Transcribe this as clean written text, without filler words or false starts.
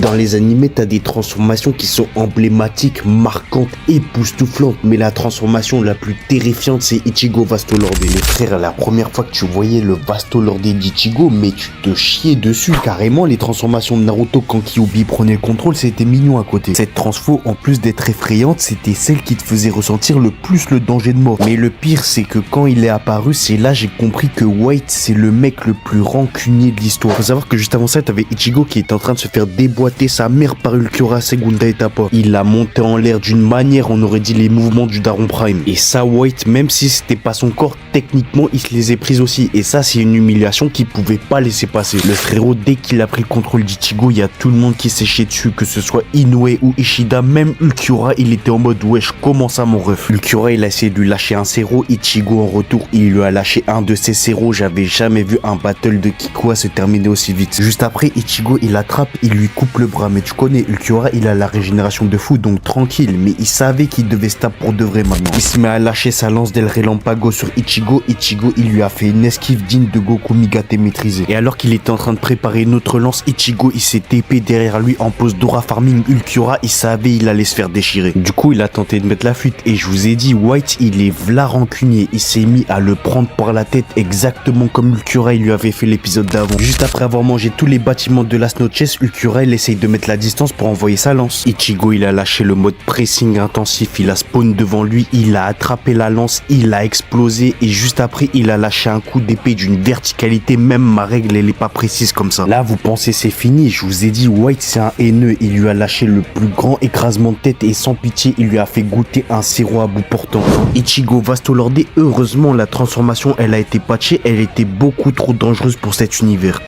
Dans les animés, t'as des transformations qui sont emblématiques, marquantes, époustouflantes, mais la transformation la plus terrifiante, c'est Ichigo Vasto Lorde. Mais frère, la première fois que tu voyais le Vasto Lorde d'Ichigo, mais tu te chiais dessus. Carrément, les transformations de Naruto quand Kyuubi prenait le contrôle, c'était mignon à côté. Cette transfo, en plus d'être effrayante, c'était celle qui te faisait ressentir le plus le danger de mort. Mais le pire, c'est que quand il est apparu, c'est là j'ai compris que White, c'est le mec le plus rancunier de l'histoire. Faut savoir que juste avant ça, t'avais Ichigo qui était en train de se faire déboîter sa mère par Ulquiorra Segunda Etapa. Il l'a monté en l'air d'une manière, on aurait dit les mouvements du Daron Prime. Et ça, White, même si c'était pas son corps, techniquement, il se les est prises aussi. Et ça, c'est une humiliation qu'il pouvait pas laisser passer. Le frérot, dès qu'il a pris le contrôle d'Ichigo, il y a tout le monde qui s'est chié dessus, que ce soit Inoue ou Ishida, même Ulquiorra, il était en mode wesh, comment ça mon ref? Ulquiorra, il a essayé de lui lâcher un zéro, Ichigo en retour, il lui a lâché un de ses zéros. J'avais jamais vu un battle de Kikoa se terminer aussi vite. Juste après, Ichigo, il attrape, il lui coupe le bras. Mais tu connais, Ulquiorra, il a la régénération de fou, donc tranquille. Mais il savait qu'il devait se taper pour de vrai maintenant. Il se met à lâcher sa lance d'El Relampago sur Ichigo. Ichigo, il lui a fait une esquive digne de Goku Migate maîtrisé. Et alors qu'il était en train de préparer une autre lance, Ichigo, il s'est TP derrière lui en pose Dora Farming. Ulquiorra, il savait il allait se faire déchirer. Du coup, il a tenté de mettre la fuite. Et je vous ai dit, White, il est v'là rancunier. Il s'est mis à le prendre par la tête exactement comme Ulquiorra, il lui avait fait l'épisode d'avant. Juste après avoir mangé tous les bâtiments de Las Noches, Ulquiorra, il essaye de mettre la distance pour envoyer sa lance. Ichigo, il a lâché le mode pressing intensif. Il a spawn devant lui. Il a attrapé la lance. Il a explosé. Et juste après, il a lâché un coup d'épée d'une verticalité. Même ma règle, elle est pas précise comme ça. Là, vous pensez c'est fini. Je vous ai dit, White, c'est un haineux. Il lui a lâché le plus grand écrasement de tête et sans pitié, il lui a fait goûter un sirop à bout portant. Ichigo Vasto Lorde, heureusement, la transformation, elle a été patchée. Elle était beaucoup trop dangereuse pour cet univers.